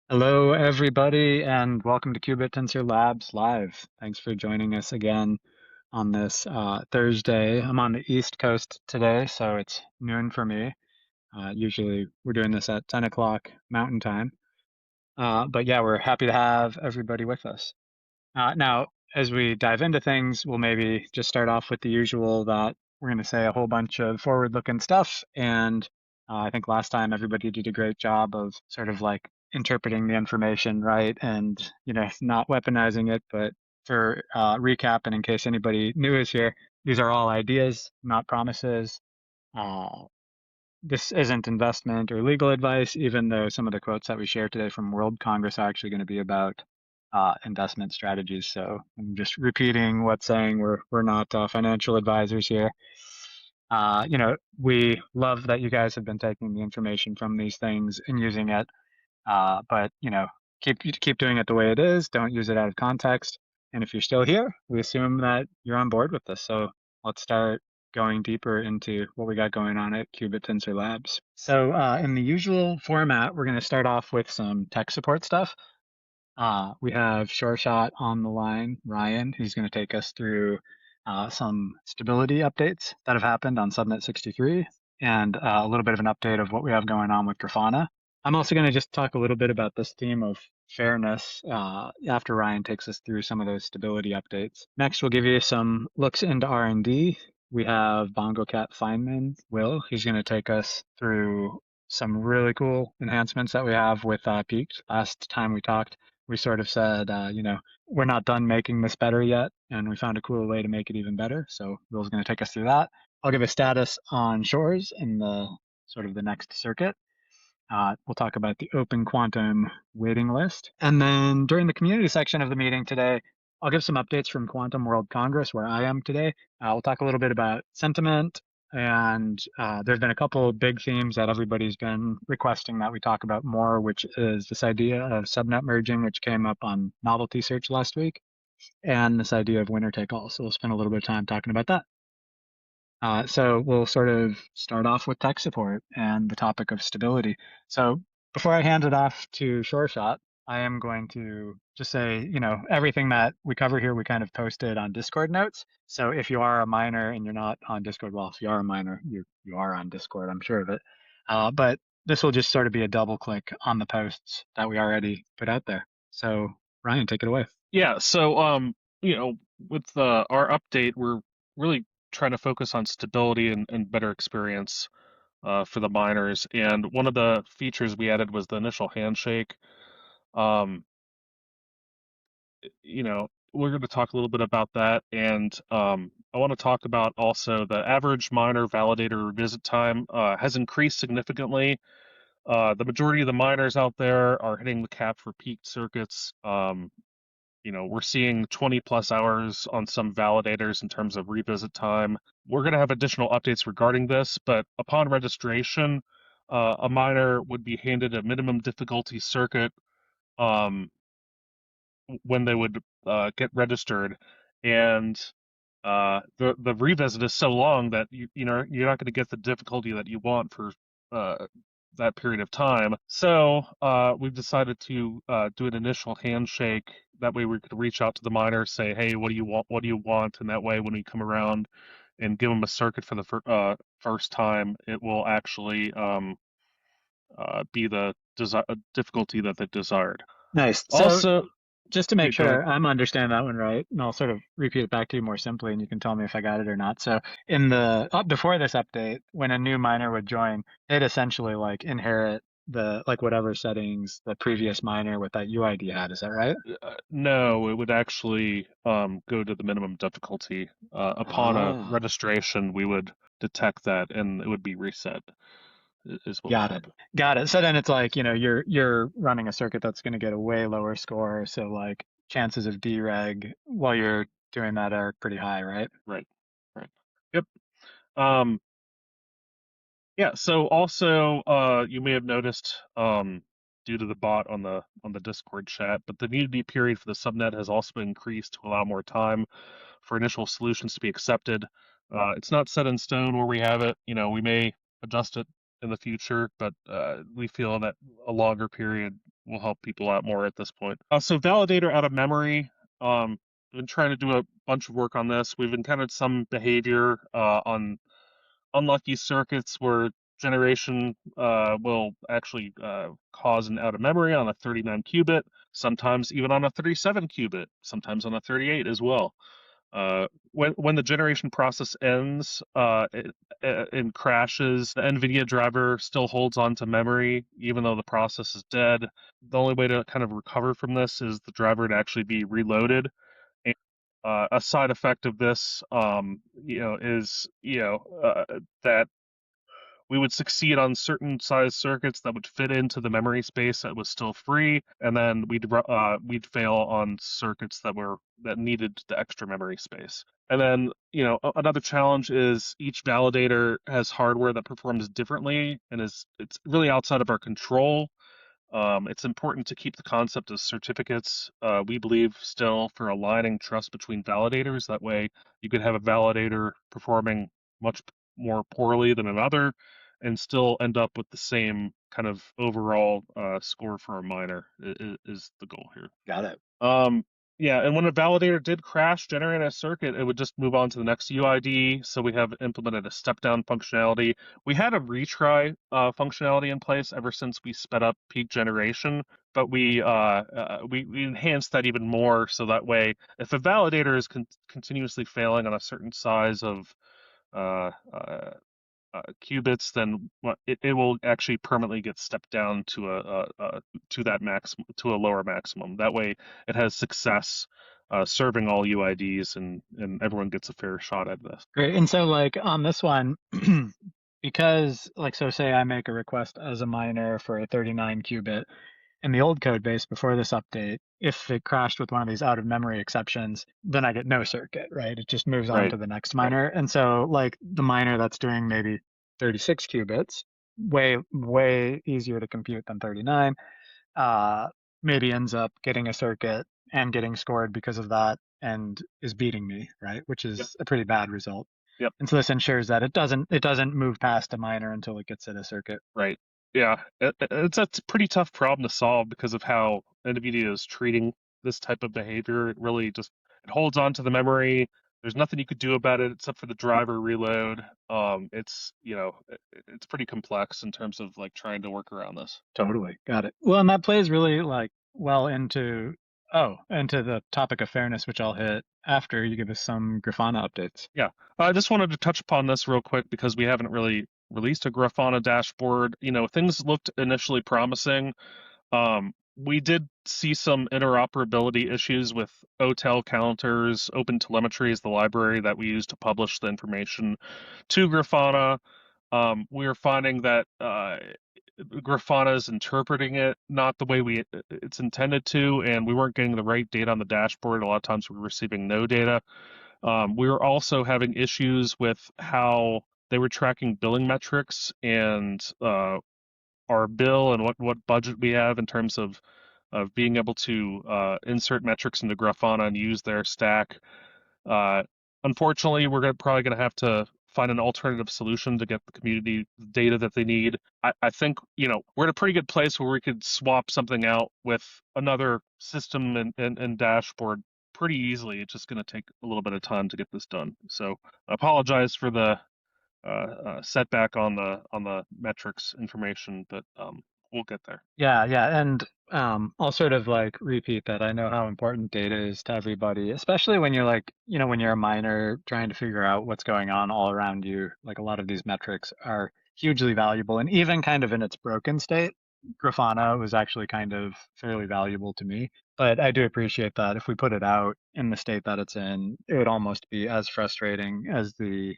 Hello, everybody, and welcome to Qbtll Labs Live. Thanks for joining us again on this Thursday. I'm on the East Coast today, so it's noon for me. Usually we're doing this at 10 o'clock Mountain Time. But yeah, we're happy to have everybody with us. Now, as we dive into things, we'll maybe just start off with the usual that we're going to say a whole bunch of forward-looking stuff. And I think last time everybody did a great job of sort of like interpreting the information, right? And, not weaponizing it. But for recap, and in case anybody new is here, these are all ideas, not promises. Uh, this isn't investment or legal advice, even though some of the quotes that we share today from World Congress are actually going to be about investment strategies. So I'm just repeating what's saying we're not financial advisors here. We love that you guys have been taking the information from these things and using it, but keep doing it the way it is. Don't use it out of context. And if you're still here, we assume that you're on board with this. So let's start going deeper into what we got going on at Qbtll Labs. So in the usual format, we're going to start off with some tech support stuff. We have SureShot on the line, Ryan, who's going to take us through some stability updates that have happened on Subnet 63 and a little bit of an update of what we have going on with Grafana. I'm also going to just talk a little bit about this theme of fairness after Ryan takes us through some of those stability updates. Next, we'll give you some looks into R&D. We have BongoCat Feynman, Will. He's going to take us through some really cool enhancements that we have with Peaked. Last time we talked, we sort of said, we're not done making this better yet, and we found a cool way to make it even better. So Will's going to take us through that. I'll give a status on Shores in the sort of the next circuit. We'll talk about the open quantum waiting list. And then during the community section of the meeting today, I'll give some updates from Quantum World Congress, where I am today. We'll talk a little bit about sentiment, and there's been a couple of big themes that everybody's been requesting that we talk about more, which is this idea of subnet merging, which came up on Novelty Search last week, and this idea of winner take all. So we'll spend a little bit of time talking about that. So we'll sort of start off with tech support and the topic of stability. So before I hand it off to SureShot, I am going to just say, everything that we cover here, we kind of posted on Discord notes. So if you are a miner and you're not on Discord, well, if you are a miner, you are on Discord, I'm sure of it. But this will just sort of be a double click on the posts that we already put out there. So Ryan, take it away. Yeah, so with our update, we're really trying to focus on stability and better experience for the miners. And one of the features we added was the initial handshake. Um, we're going to talk a little bit about that, and I want to talk about also the average miner validator revisit time has increased significantly. The majority of the miners out there are hitting the cap for peaked circuits. We're seeing 20 plus hours on some validators in terms of revisit time. We're going to have additional updates regarding this, but upon registration, a miner would be handed a minimum difficulty circuit um, when they would get registered, and the revisit is so long that you're not going to get the difficulty that you want for uh, that period of time. So we've decided to do an initial handshake. That way we could reach out to the miner, say, "Hey, what do you want? What do you want?" And that way, when we come around and give them a circuit for the first time, it will actually be the difficulty that they desired. Nice. So Also, just to yeah, make go ahead. sure I'm understanding that one right, and I'll sort of repeat it back to you more simply, and you can tell me if I got it or not. So in the before this update, when a new miner would join, they'd essentially like inherit the like whatever settings the previous miner with that UID had. Is that right? No, it would actually go to the minimum difficulty. Upon a Ah, registration, we would detect that and it would be reset, is what would got it. happen. Got it. So then it's like, you're running a circuit that's going to get a way lower score, so like chances of dereg while you're doing that are pretty high, right? Right. Right. Yep. Um, yeah, so also you may have noticed due to the bot on the Discord chat, but the immunity period for the subnet has also been increased to allow more time for initial solutions to be accepted. It's not set in stone where we have it. We may adjust it in the future, but we feel that a longer period will help people out more at this point. So validator out of memory. Been trying to do a bunch of work on this. We've encountered some behavior on unlucky circuits where generation will actually cause an out of memory on a 39 qubit, sometimes even on a 37 qubit, sometimes on a 38 as well. When the generation process ends and crashes, the NVIDIA driver still holds on to memory even though the process is dead. The only way to kind of recover from this is the driver to actually be reloaded. And, a side effect of this, is that we would succeed on certain size circuits that would fit into the memory space that was still free, and then we'd fail on circuits that needed the extra memory space. And then, another challenge is each validator has hardware that performs differently and it's really outside of our control. It's important to keep the concept of certificates, we believe, still for aligning trust between validators. That way, you could have a validator performing much more poorly than another and still end up with the same kind of overall score for a miner, is the goal here. Got it. Yeah, and when a validator did crash, generate a circuit, it would just move on to the next UID. So we have implemented a step down functionality. We had a retry functionality in place ever since we sped up peak generation, but we enhanced that even more so that way, if a validator is continuously failing on a certain size of uh, uh, qubits, then it will actually permanently get stepped down to to that to a lower maximum. That way, it has success serving all UIDs, and everyone gets a fair shot at this. Great. And so like on this one, because like so say I make a request as a miner for a 39 qubit in the old code base before this update, if it crashed with one of these out of memory exceptions, then I get no circuit, right? It just moves on Right. to the next miner. And so like the miner that's doing maybe 36 qubits, way easier to compute than 39, uh, maybe ends up getting a circuit and getting scored because of that and is beating me, right? Which Yep. is a pretty bad result. Yep. And so this ensures that it doesn't move past a miner until it gets at a circuit. Right. Yeah. It's a pretty tough problem to solve because of how NVIDIA is treating this type of behavior. It really just it holds on to the memory. There's nothing you could do about it except for the driver reload. It's pretty complex in terms of like trying to work around this. Totally. Got it. Well, and that plays really like well into the topic of fairness, which I'll hit after you give us some Grafana updates. Yeah, I just wanted to touch upon this real quick because we haven't really released a Grafana dashboard. Things looked initially promising. We did see some interoperability issues with OTel counters. Open Telemetry is the library that we use to publish the information to Grafana. We are finding that Grafana is interpreting it not the way it's intended to, and we weren't getting the right data on the dashboard. A lot of times we were receiving no data. We were also having issues with how they were tracking billing metrics and our bill and what budget we have in terms of being able to insert metrics into Grafana and use their stack. Uh, Unfortunately, we're probably going to have to find an alternative solution to get the community the data that they need. I think, we're in a pretty good place where we could swap something out with another system and dashboard pretty easily. It's just going to take a little bit of time to get this done. So I apologize for the setback on the metrics information, but we'll get there. Yeah, and I'll sort of like repeat that I know how important data is to everybody, especially when you're like, when you're a miner trying to figure out what's going on all around you. Like a lot of these metrics are hugely valuable, and even kind of in its broken state, Grafana was actually kind of fairly valuable to me. But I do appreciate that if we put it out in the state that it's in, it would almost be as frustrating as the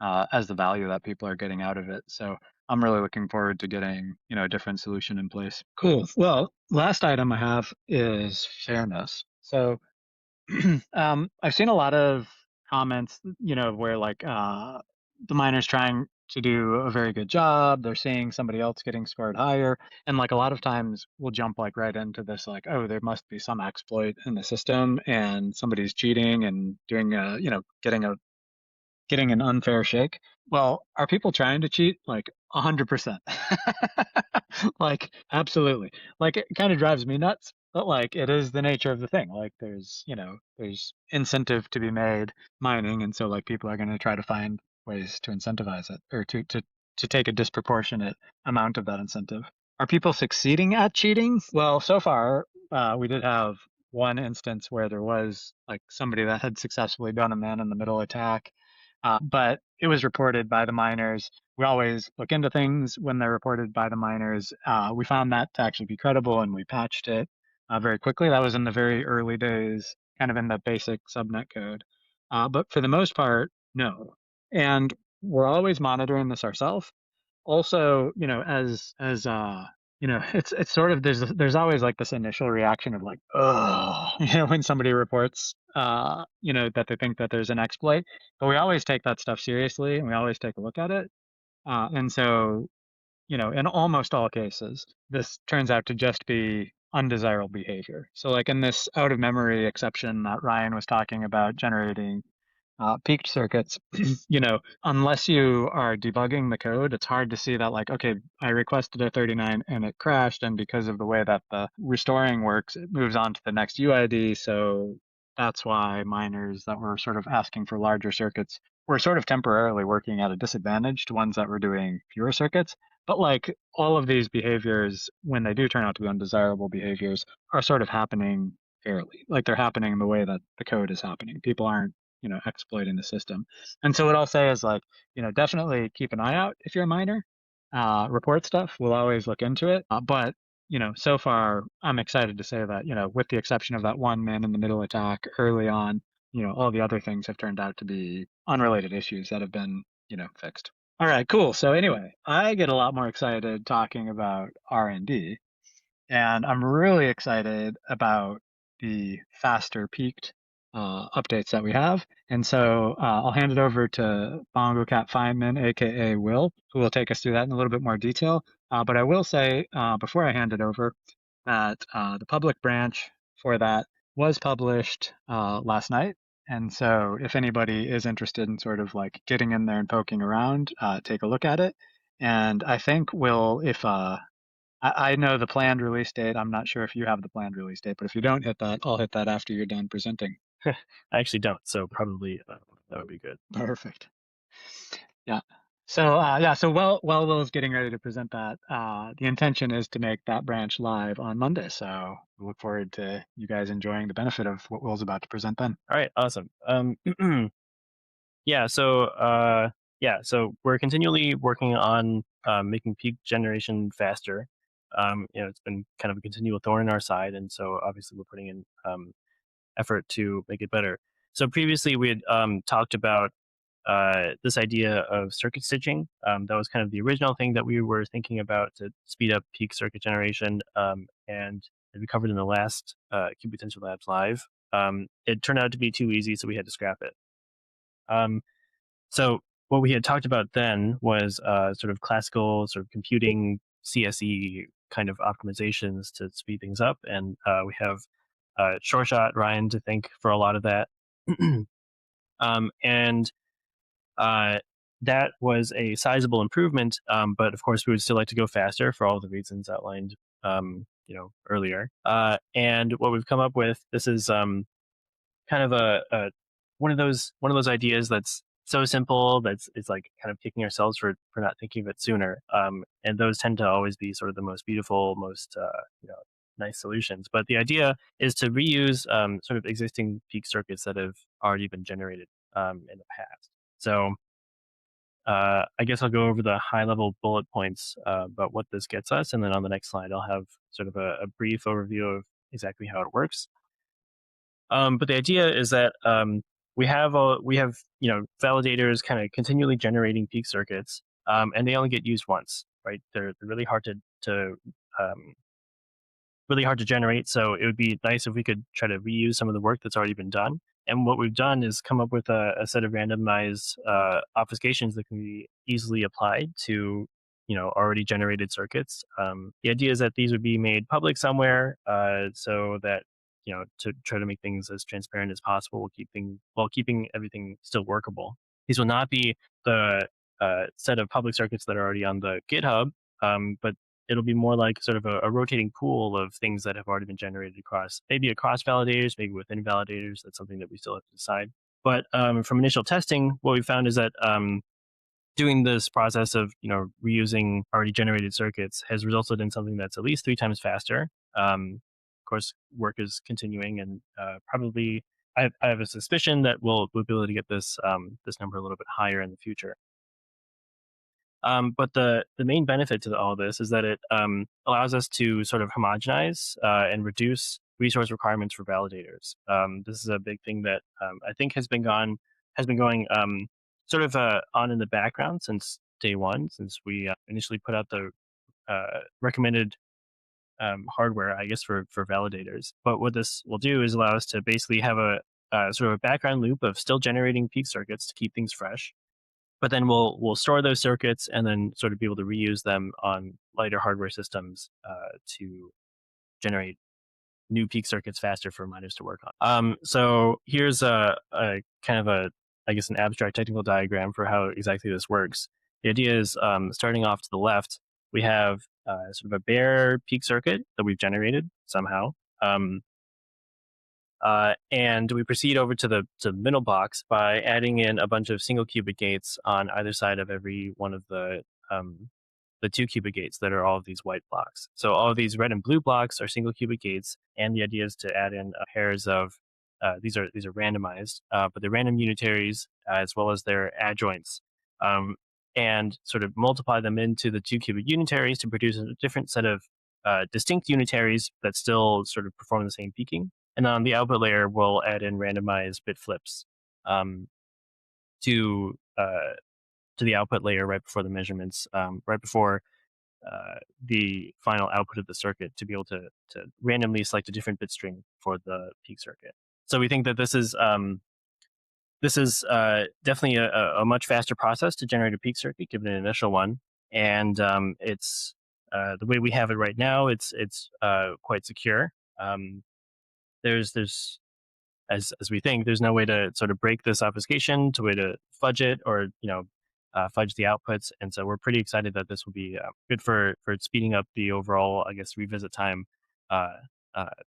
value that people are getting out of it. So I'm really looking forward to getting, a different solution in place. Cool. Well, last item I have is fairness. So I've seen a lot of comments, where like the miners trying to do a very good job. They're seeing somebody else getting scored higher. And like a lot of times we'll jump like right into this, like, oh, there must be some exploit in the system and somebody's cheating and doing getting a getting an unfair shake. Well, are people trying to cheat? Like 100%. Like absolutely. Like it kind of drives me nuts, but like it is the nature of the thing. Like there's incentive to be made mining, and so like people are going to try to find ways to incentivize it or to take a disproportionate amount of that incentive. Are people succeeding at cheating? Well, so far, we did have one instance where there was like somebody that had successfully done a man in the middle attack, but it was reported by the miners. We always look into things when they're reported by the miners. We found that to actually be credible, and we patched it very quickly. That was in the very early days, kind of in the basic subnet code. But for the most part, no. And we're always monitoring this ourselves. Also, it's sort of there's always like this initial reaction of like, oh, when somebody reports that they think that there's an exploit. But we always take that stuff seriously, and we always take a look at it. And so, in almost all cases, this turns out to just be undesirable behavior. So like in this out of memory exception that Ryan was talking about generating peaked circuits, unless you are debugging the code, it's hard to see that like, okay, I requested a 39 and it crashed, and because of the way that the restoring works, it moves on to the next UID. So that's why miners that were sort of asking for larger circuits were sort of temporarily working at a disadvantage to ones that were doing fewer circuits. But like all of these behaviors, when they do turn out to be undesirable behaviors, are sort of happening fairly. Like they're happening in the way that the code is happening. People aren't exploiting the system. And so what I'll say is like, definitely keep an eye out if you're a miner. Report stuff. We'll always look into it. But so far I'm excited to say that, with the exception of that one man in the middle attack early on, all the other things have turned out to be unrelated issues that have been, fixed. All right, cool. So anyway, I get a lot more excited talking about R&D, and I'm really excited about the faster peaked updates that we have. And so I'll hand it over to Bongo Cat Feynman, aka Will, who will take us through that in a little bit more detail. But I will say before I hand it over that the public branch for that was published last night. And so if anybody is interested in sort of like getting in there and poking around, take a look at it. And I think Will, if I know the planned release date. I'm not sure if you have the planned release date, but if you don't hit that, I'll hit that after you're done presenting. I actually don't, so probably that would be good. Perfect. Yeah. So so while Will's getting ready to present that, the intention is to make that branch live on Monday. So we look forward to you guys enjoying the benefit of what Will's about to present then. All right, awesome. Yeah, so we're continually working on making peak generation faster. It's been kind of a continual thorn in our side, and so obviously we're putting in effort to make it better. So previously we had talked about this idea of circuit stitching. That was kind of the original thing that we were thinking about to speed up peak circuit generation, and we covered in the last Qbtll Labs Live. It turned out to be too easy, so we had to scrap it. So what we had talked about then was sort of classical sort of computing CSE kind of optimizations to speed things up, and we have Short Shot Ryan to thank for a lot of that. And that was a sizable improvement, but of course we would still like to go faster for all the reasons outlined earlier. And what we've come up with, this is kind of a one of those ideas that's so simple that's it's like kind of kicking ourselves for not thinking of it sooner. And those tend to always be sort of the most beautiful, most nice solutions. But the idea is to reuse sort of existing peak circuits that have already been generated in the past. So I guess I'll go over the high level bullet points about what this gets us, and then on the next slide I'll have sort of a brief overview of exactly how it works. But the idea is that we have validators kind of continually generating peak circuits, and they only get used once, right? They're really hard to really hard to generate. So it would be nice if we could try to reuse some of the work that's already been done. And what we've done is come up with a set of randomized obfuscations that can be easily applied to already generated circuits. The idea is that these would be made public somewhere, so that to try to make things as transparent as possible while keeping everything still workable. These will not be the set of public circuits that are already on the GitHub, but it'll be more like sort of a rotating pool of things that have already been generated across validators, maybe within validators. That's something that we still have to decide. But from initial testing, what we found is that doing this process of reusing already generated circuits has resulted in something that's at least 3 times faster. Of course, work is continuing, and probably I have a suspicion that we'll be able to get this number a little bit higher in the future. But the main benefit to all this is that it allows us to sort of homogenize and reduce resource requirements for validators. This is a big thing that I think has been going sort of on in the background since day one, since we initially put out the recommended hardware, I guess, for validators. But what this will do is allow us to basically have a sort of a background loop of still generating peak circuits to keep things fresh. But then we'll store those circuits and then sort of be able to reuse them on lighter hardware systems to generate new peak circuits faster for miners to work on. So here's a kind of I guess, an abstract technical diagram for how exactly this works. The idea is starting off to the left, we have sort of a bare peak circuit that we've generated somehow. And we proceed over to the middle box by adding in a bunch of single qubit gates on either side of every one of the 2 qubit gates that are all of these white blocks. So all of these red and blue blocks are single qubit gates, and the idea is to add in pairs of these are randomized, but they're random unitaries as well as their adjoints, and sort of multiply them into the 2 qubit unitaries to produce a different set of distinct unitaries that still sort of perform the same peaking. And on the output layer, we'll add in randomized bit flips to the output layer right before the measurements, right before the final output of the circuit, to be able to randomly select a different bit string for the peak circuit. So we think that this is definitely a much faster process to generate a peak circuit given an initial one, and it's the way we have it right now. It's quite secure. There's as we think, there's no way to sort of break this obfuscation, to way to fudge it, or fudge the outputs. And so we're pretty excited that this will be good for speeding up the overall, I guess, revisit time that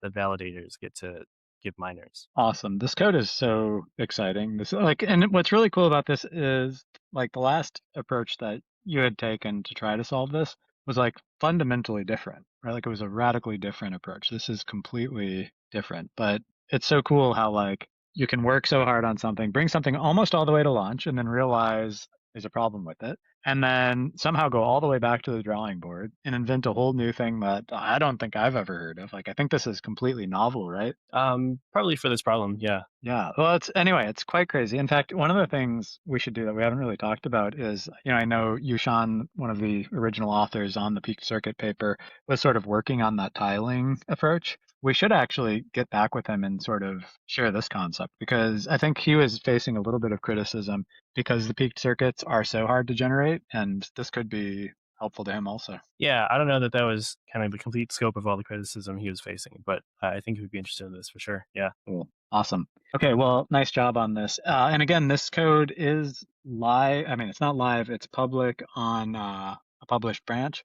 validators get to give miners. Awesome. This code is so exciting. And what's really cool about this is like the last approach that you had taken to try to solve this was like fundamentally different, right? Like it was a radically different approach. This is completely different, but it's so cool how like you can work so hard on something, bring something almost all the way to launch, and then realize there's a problem with it, and then somehow go all the way back to the drawing board and invent a whole new thing that I don't think I've ever heard of. Like I think this is completely novel, right? Probably for this problem, yeah. Yeah. Well, it's quite crazy. In fact, one of the things we should do that we haven't really talked about is, I know Yushan, one of the original authors on the peak circuit paper, was sort of working on that tiling approach. We should actually get back with him and sort of share this concept, because I think he was facing a little bit of criticism because the peaked circuits are so hard to generate, and this could be helpful to him also. Yeah, I don't know that was kind of the complete scope of all the criticism he was facing, but I think he would be interested in this for sure. Yeah. Cool. Awesome. Okay, well, nice job on this. And again, this code is live. I mean, it's not live, it's public on a published branch,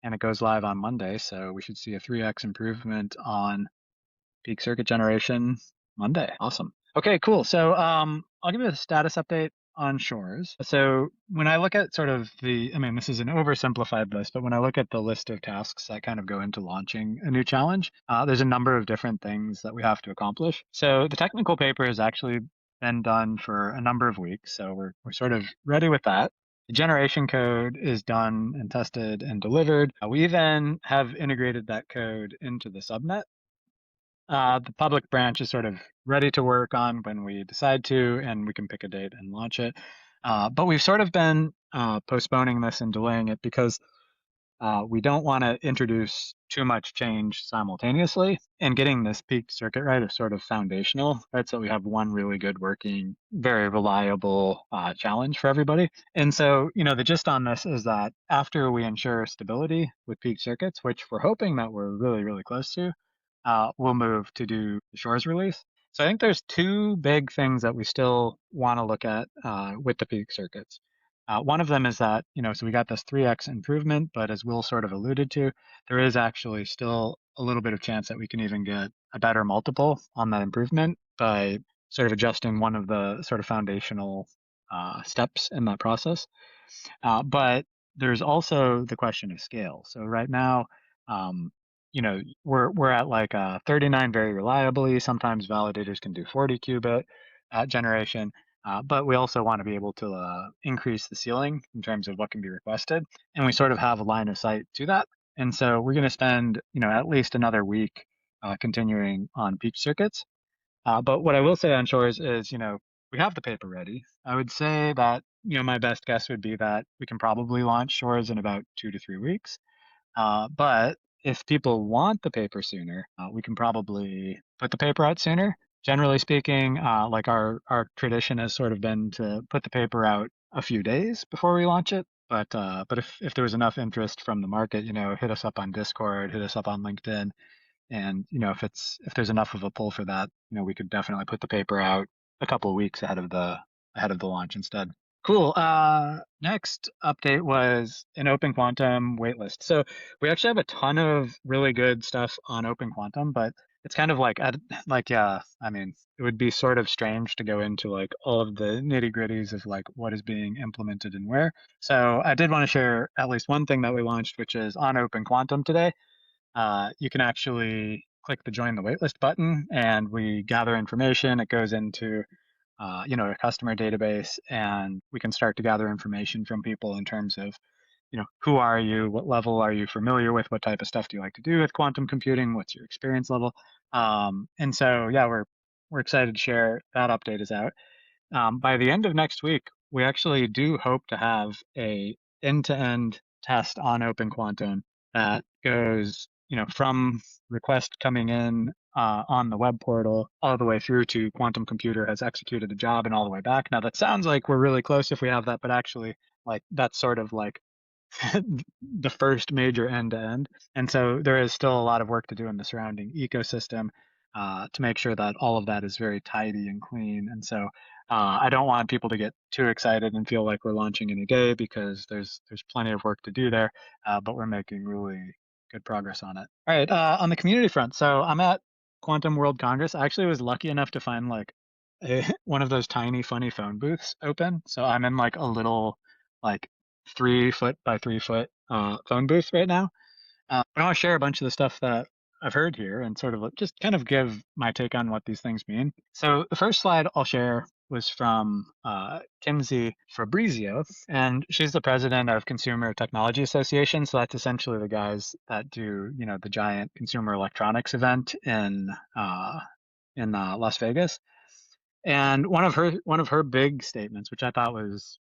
and it goes live on Monday. So we should see a 3x improvement on peak circuit generation Monday. Awesome. Okay, cool. So I'll give you a status update on Shores. So when I look at sort of this is an oversimplified list, but when I look at the list of tasks that kind of go into launching a new challenge, there's a number of different things that we have to accomplish. So the technical paper has actually been done for a number of weeks, so we're sort of ready with that. The generation code is done and tested and delivered. We then have integrated that code into the subnet. The public branch is sort of ready to work on when we decide to, and we can pick a date and launch it. But we've sort of been postponing this and delaying it because we don't want to introduce too much change simultaneously. And getting this peaked circuit right is sort of foundational, right? So we have one really good working, very reliable challenge for everybody. And so, the gist on this is that after we ensure stability with peaked circuits, which we're hoping that we're really, really close to, we'll move to do the Shores release. So I think there's two big things that we still want to look at with the peak circuits. One of them is that, so we got this 3x improvement, but as Will sort of alluded to, there is actually still a little bit of chance that we can even get a better multiple on that improvement by sort of adjusting one of the sort of foundational steps in that process. But there's also the question of scale. So right now, um, we're at like 39 very reliably. Sometimes validators can do 40 qubit generation, but we also want to be able to increase the ceiling in terms of what can be requested, and we sort of have a line of sight to that. And so we're going to spend, at least another week continuing on peak circuits. But what I will say on Shores is, we have the paper ready. I would say that, my best guess would be that we can probably launch Shores in about 2 to 3 weeks. But if people want the paper sooner, we can probably put the paper out sooner. Generally speaking, like our tradition has sort of been to put the paper out a few days before we launch it. But if there was enough interest from the market, hit us up on Discord, hit us up on LinkedIn, and if there's enough of a pull for that, we could definitely put the paper out a couple of weeks ahead of the launch instead. Cool. Next update was an Open Quantum waitlist. So we actually have a ton of really good stuff on Open Quantum, but it's kind of yeah, I mean, it would be sort of strange to go into like all of the nitty gritties of like what is being implemented and where. So I did want to share at least one thing that we launched, which is on Open Quantum today. You can actually click the join the waitlist button and we gather information. It goes into a customer database, and we can start to gather information from people in terms of, who are you, what level are you familiar with, what type of stuff do you like to do with quantum computing, what's your experience level. And so yeah, we're excited to share that update is out. By the end of next week, we actually do hope to have a end-to-end test on Open Quantum that goes, from request coming in on the web portal all the way through to quantum computer has executed a job and all the way back. Now that sounds like we're really close if we have that, but actually, like that's sort of like the first major end to end. And so there is still a lot of work to do in the surrounding ecosystem to make sure that all of that is very tidy and clean. And so I don't want people to get too excited and feel like we're launching in a day because there's plenty of work to do there, but we're making really good progress on it. All right, on the community front, so I'm at Quantum World Congress. I actually was lucky enough to find like one of those tiny funny phone booths open. So I'm in like a little like 3 foot by 3 foot phone booth right now. But I want to share a bunch of the stuff that I've heard here and sort of just kind of give my take on what these things mean. So the first slide I'll share was from Kimsey Fabrizio, and she's the president of Consumer Technology Association. So that's essentially the guys that do, the giant consumer electronics event in Las Vegas. And one of her big statements, which I thought was,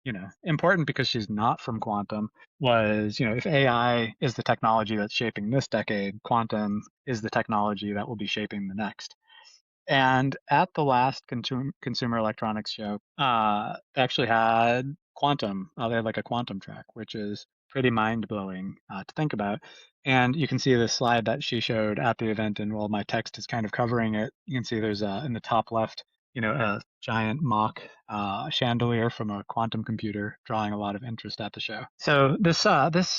important because she's not from quantum, was, if AI is the technology that's shaping this decade, quantum is the technology that will be shaping the next. And at the last Consumer Electronics show, they actually had quantum. They had like a quantum track, which is pretty mind blowing to think about. And you can see the slide that she showed at the event, and while my text is kind of covering it, you can see there's in the top left, a giant mock chandelier from a quantum computer, drawing a lot of interest at the show. So this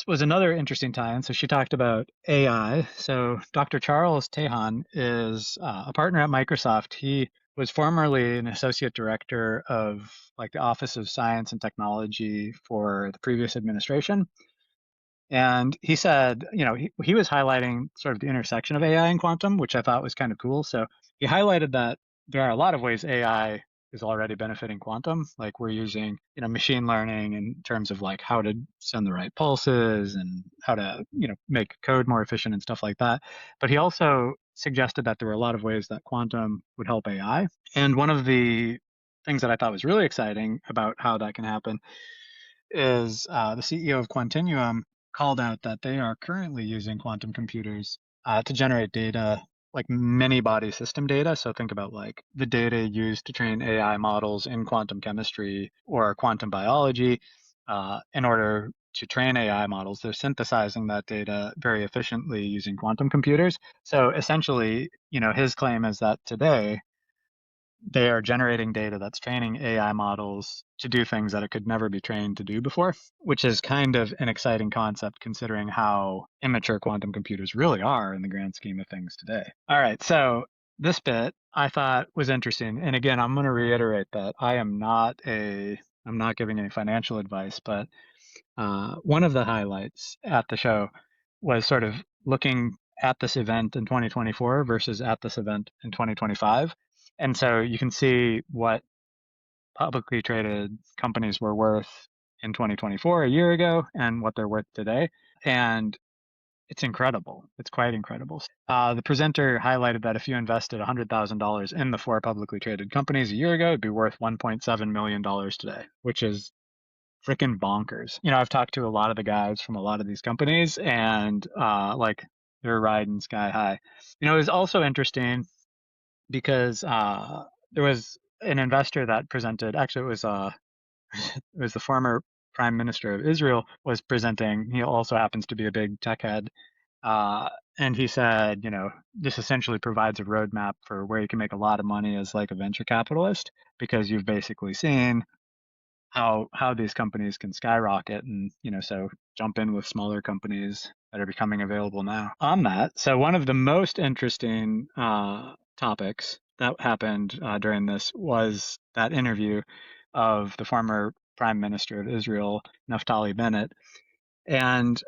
was another interesting tie-in. So she talked about AI. So Dr. Charles Tehan is a partner at Microsoft. He was formerly an associate director of like the Office of Science and Technology for the previous administration. And he said, he was highlighting sort of the intersection of AI and quantum, which I thought was kind of cool. So he highlighted that there are a lot of ways AI is already benefiting quantum. Like we're using, machine learning in terms of like how to send the right pulses and how to, make code more efficient and stuff like that. But he also suggested that there were a lot of ways that quantum would help AI. And one of the things that I thought was really exciting about how that can happen is the CEO of Quantinuum called out that they are currently using quantum computers to generate data, like many body system data. So think about like the data used to train AI models in quantum chemistry or quantum biology. In order to train AI models, they're synthesizing that data very efficiently using quantum computers. So essentially, his claim is that today they are generating data that's training AI models to do things that it could never be trained to do before, which is kind of an exciting concept considering how immature quantum computers really are in the grand scheme of things today. All right, so this bit I thought was interesting. And again, I'm going to reiterate that I'm not giving any financial advice, but one of the highlights at the show was sort of looking at this event in 2024 versus at this event in 2025. And so you can see what publicly traded companies were worth in 2024, a year ago, and what they're worth today. And it's incredible. It's quite incredible. The presenter highlighted that if you invested $100,000 in the four publicly traded companies a year ago, it'd be worth $1.7 million today, which is freaking bonkers. I've talked to a lot of the guys from a lot of these companies, and like they're riding sky high. It was also interesting because there was an investor that presented. Actually, it was it was the former prime minister of Israel was presenting. He also happens to be a big tech head. And he said, this essentially provides a roadmap for where you can make a lot of money as like a venture capitalist because you've basically seen how these companies can skyrocket, and so jump in with smaller companies that are becoming available now. On that, so one of the most interesting topics that happened during this was that interview of the former prime minister of Israel, Naftali Bennett. And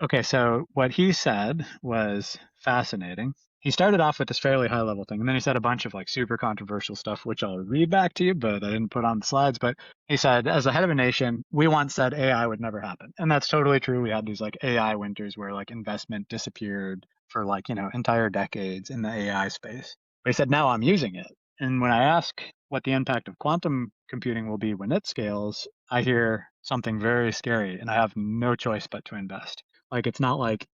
okay, so what he said was fascinating. He started off with this fairly high level thing, and then he said a bunch of like super controversial stuff, which I'll read back to you, but I didn't put on the slides. But he said, as the head of a nation, we once said AI would never happen. And that's totally true. We had these like AI winters where like investment disappeared for like, entire decades in the AI space. But he said, now I'm using it. And when I ask what the impact of quantum computing will be when it scales, I hear something very scary, and I have no choice but to invest. Like it's not like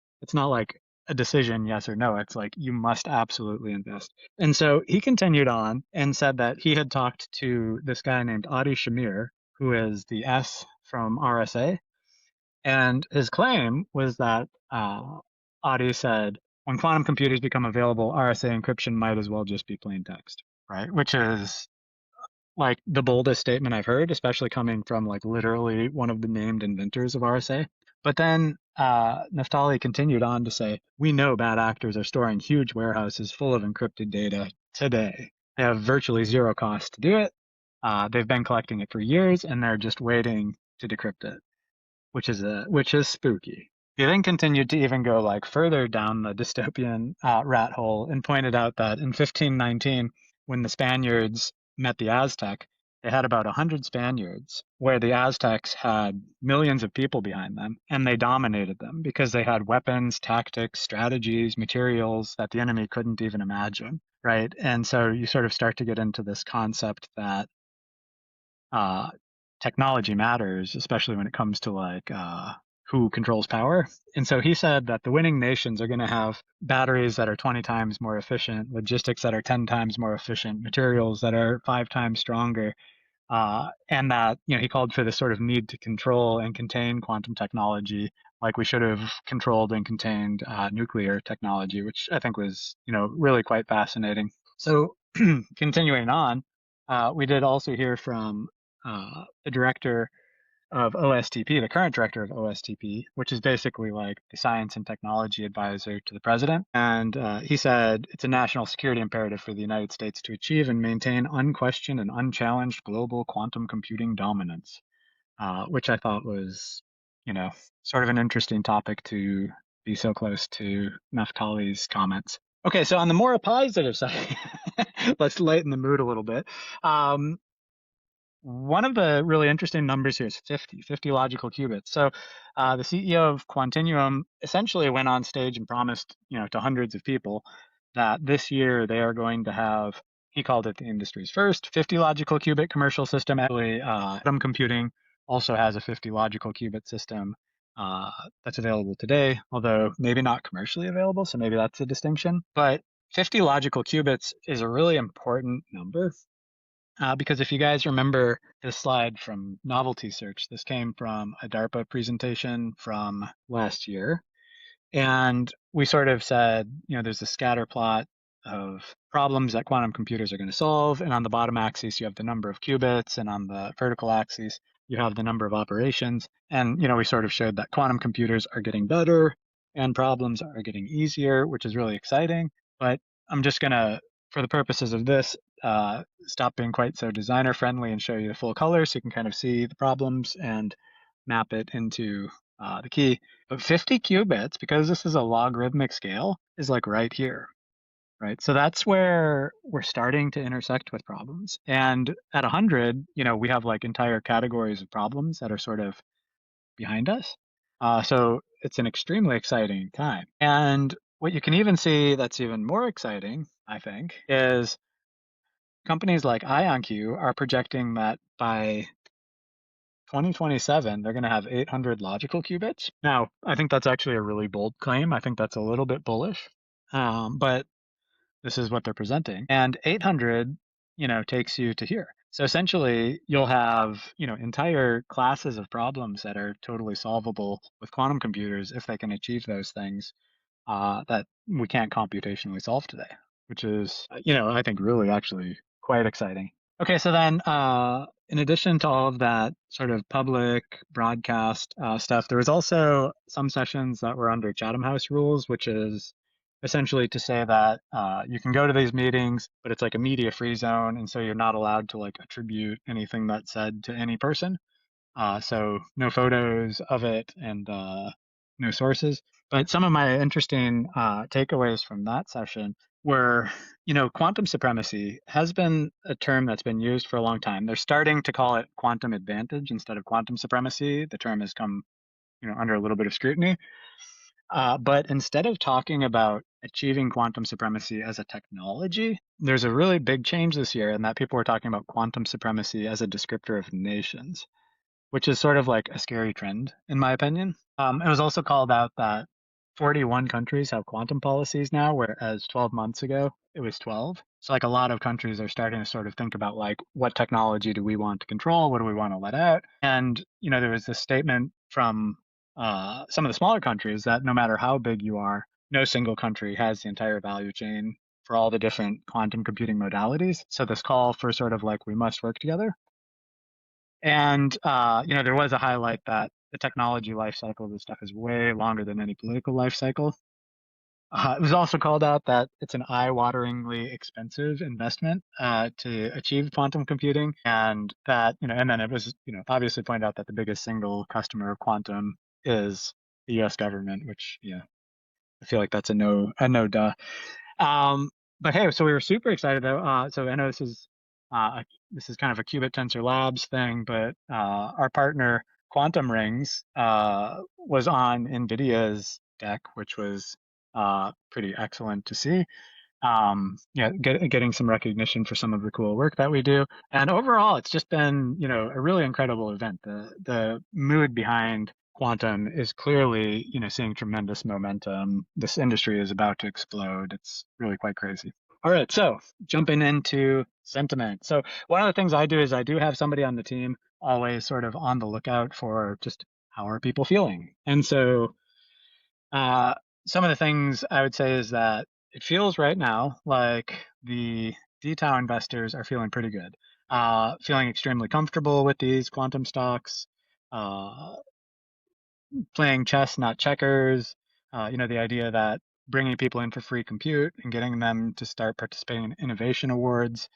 a decision, yes or no. It's like you must absolutely invest. And so he continued on and said that he had talked to this guy named Adi Shamir, who is the S from RSA. And his claim was that Adi said, when quantum computers become available, RSA encryption might as well just be plain text, right? Which is like the boldest statement I've heard, especially coming from like literally one of the named inventors of RSA. But then Naftali continued on to say, we know bad actors are storing huge warehouses full of encrypted data today. They have virtually zero cost to do it. They've been collecting it for years, and they're just waiting to decrypt it, which is spooky. He then continued to even go like further down the dystopian rat hole and pointed out that in 1519, when the Spaniards met the Aztec, they had about 100 Spaniards, where the Aztecs had millions of people behind them, and they dominated them because they had weapons, tactics, strategies, materials that the enemy couldn't even imagine, right? And so you sort of start to get into this concept that uh, technology matters, especially when it comes to like who controls power. And so he said that the winning nations are going to have batteries that are 20 times more efficient, logistics that are 10 times more efficient, materials that are 5 times stronger. And that, he called for this sort of need to control and contain quantum technology, like we should have controlled and contained nuclear technology, which I think was, really quite fascinating. So continuing on, we did also hear from the director of OSTP, the current director of OSTP, which is basically like the science and technology advisor to the president. And he said it's a national security imperative for the United States to achieve and maintain unquestioned and unchallenged global quantum computing dominance, which I thought was, sort of an interesting topic to be so close to Naftali's comments. Okay, so on the more positive side, let's lighten the mood a little bit. One of the really interesting numbers here is 50 logical qubits. So the CEO of Quantinuum essentially went on stage and promised, to hundreds of people that this year they are going to have, he called it the industry's first 50 logical qubit commercial system. Actually, quantum computing also has a 50 logical qubit system that's available today, although maybe not commercially available. So maybe that's a distinction. But 50 logical qubits is a really important number. Because if you guys remember this slide from Novelty Search, this came from a DARPA presentation from last year. And we sort of said, there's a scatter plot of problems that quantum computers are going to solve. And on the bottom axis, you have the number of qubits, and on the vertical axis, you have the number of operations. And we sort of showed that quantum computers are getting better and problems are getting easier, which is really exciting. But I'm just going to, for the purposes of this, stop being quite so designer friendly and show you the full color so you can kind of see the problems and map it into the key. But 50 qubits, because this is a logarithmic scale, is like right here, right? So that's where we're starting to intersect with problems. And at 100, we have like entire categories of problems that are sort of behind us. So it's an extremely exciting time. And what you can even see that's even more exciting, I think, is companies like IonQ are projecting that by 2027, they're going to have 800 logical qubits. Now, I think that's actually a really bold claim. I think that's a little bit bullish, but this is what they're presenting. And 800, takes you to here. So essentially, you'll have, entire classes of problems that are totally solvable with quantum computers if they can achieve those things that we can't computationally solve today, which is, I think really actually quite exciting. Okay, so then in addition to all of that sort of public broadcast stuff, there was also some sessions that were under Chatham House rules, which is essentially to say that you can go to these meetings, but it's like a media free zone, and so you're not allowed to like attribute anything that's said to any person. So no photos of it and no sources. But some of my interesting takeaways from that session were, quantum supremacy has been a term that's been used for a long time. They're starting to call it quantum advantage instead of quantum supremacy. The term has come, under a little bit of scrutiny. But instead of talking about achieving quantum supremacy as a technology, there's a really big change this year in that people were talking about quantum supremacy as a descriptor of nations, which is sort of like a scary trend, in my opinion. It was also called out that 41 countries have quantum policies now, whereas 12 months ago it was 12. So like a lot of countries are starting to sort of think about like what technology do we want to control, what do we want to let out, and there was this statement from some of the smaller countries that no matter how big you are, no single country has the entire value chain for all the different quantum computing modalities. So this call for sort of like we must work together. And there was a highlight that the technology life cycle of this stuff is way longer than any political life cycle. It was also called out that it's an eye-wateringly expensive investment to achieve quantum computing, and that and then it was obviously pointed out that the biggest single customer of quantum is the U.S. government, which I feel like that's a no duh. Um, but hey, so we were super excited though. So I know this is kind of a qubit tensor labs thing, but our partner Quantum Rings was on NVIDIA's deck, which was pretty excellent to see. Getting some recognition for some of the cool work that we do, and overall, it's just been a really incredible event. The mood behind quantum is clearly seeing tremendous momentum. This industry is about to explode. It's really quite crazy. All right, so jumping into sentiment. So one of the things I do is I do have somebody on the team always sort of on the lookout for just how are people feeling. And so uh, some of the things I would say is that it feels right now like the DTAO investors are feeling pretty good, feeling extremely comfortable with these quantum stocks, uh, playing chess, not checkers. The idea that bringing people in for free compute and getting them to start participating in innovation awards.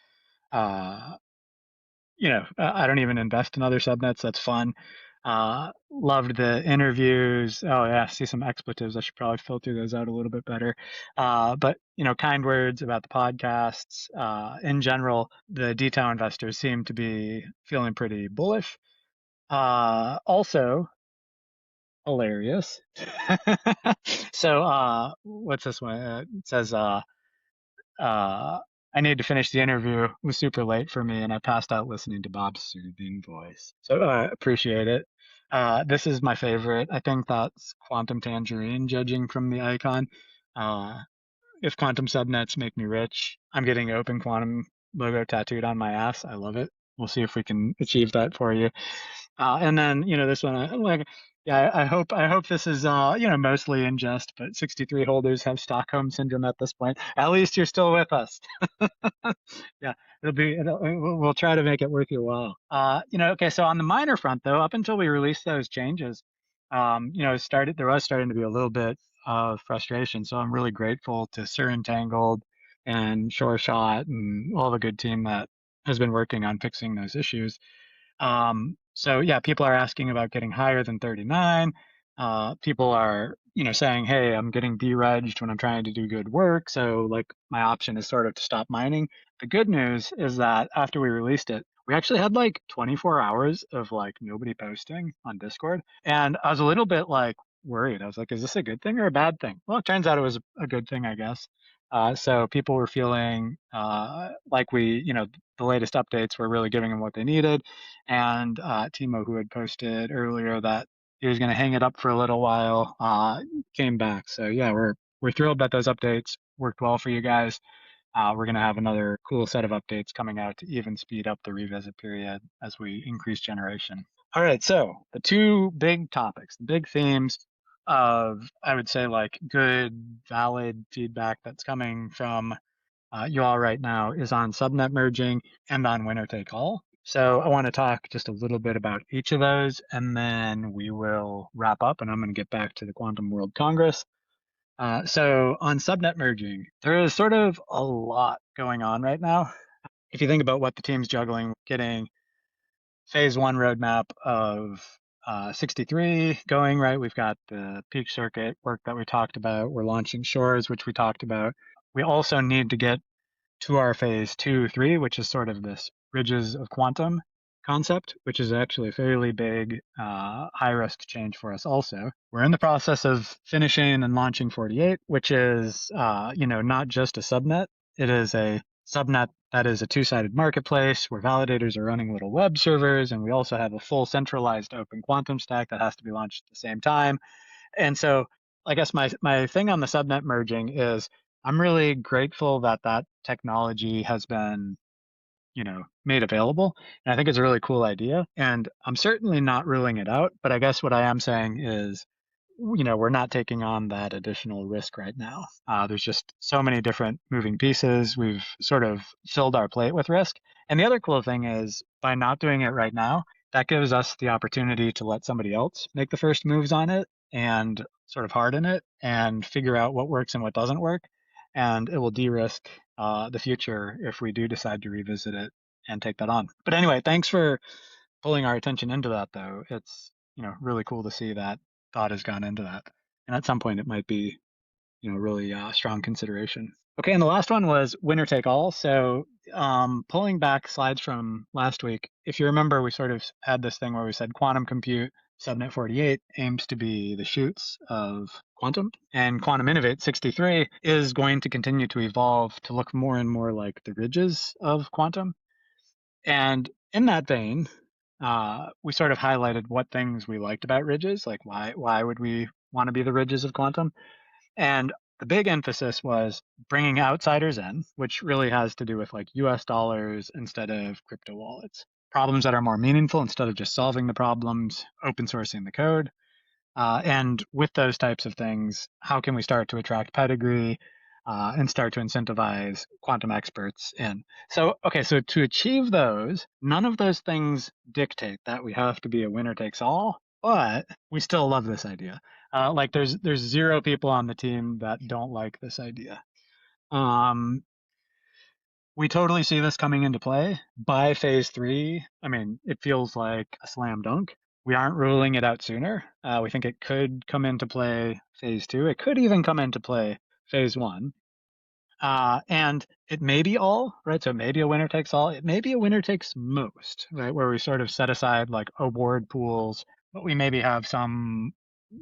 Uh, I don't even invest in other subnets. That's fun. Loved the interviews. Oh yeah, see some expletives. I should probably filter those out a little bit better. But kind words about the podcasts. In general, the DTAO investors seem to be feeling pretty bullish. Also hilarious. So what's this one? It says I need to finish the interview. It was super late for me, and I passed out listening to Bob's soothing voice. So I appreciate it. This is my favorite. I think that's Quantum Tangerine, judging from the icon. Uh, if quantum subnets make me rich, I'm getting Open Quantum logo tattooed on my ass. I love it. We'll see if we can achieve that for you. And then, this one, I like Yeah, I hope this is mostly in jest, but 63 holders have Stockholm syndrome at this point. At least you're still with us. Yeah, we'll try to make it worth your while. Okay, so on the minor front though, up until we released those changes, there was starting to be a little bit of frustration. So I'm really grateful to Sir Entangled and Sure Shot and all the good team that has been working on fixing those issues. So yeah, people are asking about getting higher than 39. People are, saying, hey, I'm getting deregged when I'm trying to do good work. So like my option is sort of to stop mining. The good news is that after we released it, we actually had like 24 hours of like nobody posting on Discord. And I was a little bit like worried. I was like, is this a good thing or a bad thing? Well, it turns out it was a good thing, I guess. So people were feeling like the latest updates were really giving them what they needed. And Timo, who had posted earlier that he was going to hang it up for a little while, came back. So yeah, we're thrilled that those updates worked well for you guys. We're going to have another cool set of updates coming out to even speed up the revisit period as we increase generation. All right, so the two big topics, the big themes of, I would say, like good, valid feedback that's coming from you all right now is on subnet merging and on winner take all. So I want to talk just a little bit about each of those, and then we will wrap up, and I'm going to get back to the Quantum World Congress. So on subnet merging, there is sort of a lot going on right now. If you think about what the team's juggling, getting phase one roadmap of 63 going, right? We've got the peak circuit work that we talked about. We're launching Shores, which we talked about. We also need to get to our phase 2, 3, which is sort of this bridges of quantum concept, which is actually a fairly big, high risk change for us also. We're in the process of finishing and launching 48, which is, not just a subnet. It is a subnet that is a two-sided marketplace where validators are running little web servers, and we also have a full centralized open quantum stack that has to be launched at the same time. And so I guess my thing on the subnet merging is I'm really grateful that that technology has been, made available. And I think it's a really cool idea. And I'm certainly not ruling it out, but I guess what I am saying is, we're not taking on that additional risk right now. There's just so many different moving pieces. We've sort of filled our plate with risk. And the other cool thing is by not doing it right now, that gives us the opportunity to let somebody else make the first moves on it and sort of harden it and figure out what works and what doesn't work. And it will de-risk the future if we do decide to revisit it and take that on. But anyway, thanks for pulling our attention into that, though. It's, really cool to see that thought has gone into that. And at some point, it might be, really strong consideration. Okay, and the last one was winner take all. So pulling back slides from last week, if you remember, we sort of had this thing where we said quantum compute subnet 48 aims to be the shoots of quantum, and quantum innovate 63 is going to continue to evolve to look more and more like the ridges of quantum. And in that vein, we sort of highlighted what things we liked about ridges, like why would we want to be the ridges of quantum? And the big emphasis was bringing outsiders in, which really has to do with like US dollars instead of crypto wallets. Problems that are more meaningful instead of just solving the problems, open sourcing the code. And with those types of things, how can we start to attract pedigree and start to incentivize quantum experts in? So, okay, so to achieve those, none of those things dictate that we have to be a winner takes all, but we still love this idea. Like there's zero people on the team that don't like this idea. Um, we totally see this coming into play by phase 3. I mean, it feels like a slam dunk. We aren't ruling it out sooner. We think it could come into play phase 2. It could even come into play phase 1. And it may be all, right? So it may be a winner takes all. It may be a winner takes most, right? Where we sort of set aside like award pools, but we maybe have some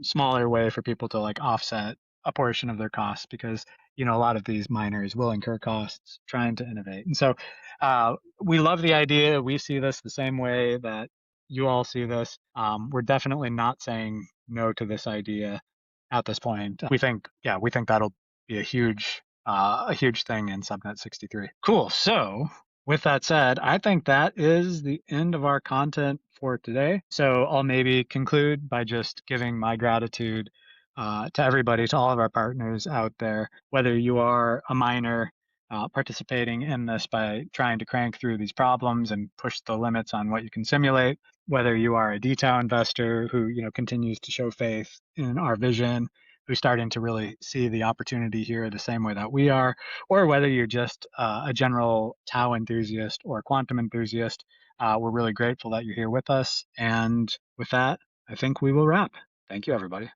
smaller way for people to like offset a portion of their costs because, a lot of these miners will incur costs trying to innovate. And so we love the idea. We see this the same way that you all see this. We're definitely not saying no to this idea at this point. We think that'll be a huge thing in subnet 63. Cool. So with that said, I think that is the end of our content for today. So I'll maybe conclude by just giving my gratitude to everybody, to all of our partners out there, whether you are a miner participating in this by trying to crank through these problems and push the limits on what you can simulate, whether you are a DTAO investor who continues to show faith in our vision, who's starting to really see the opportunity here the same way that we are, or whether you're just a general Tau enthusiast or quantum enthusiast. We're really grateful that you're here with us. And with that, I think we will wrap. Thank you, everybody.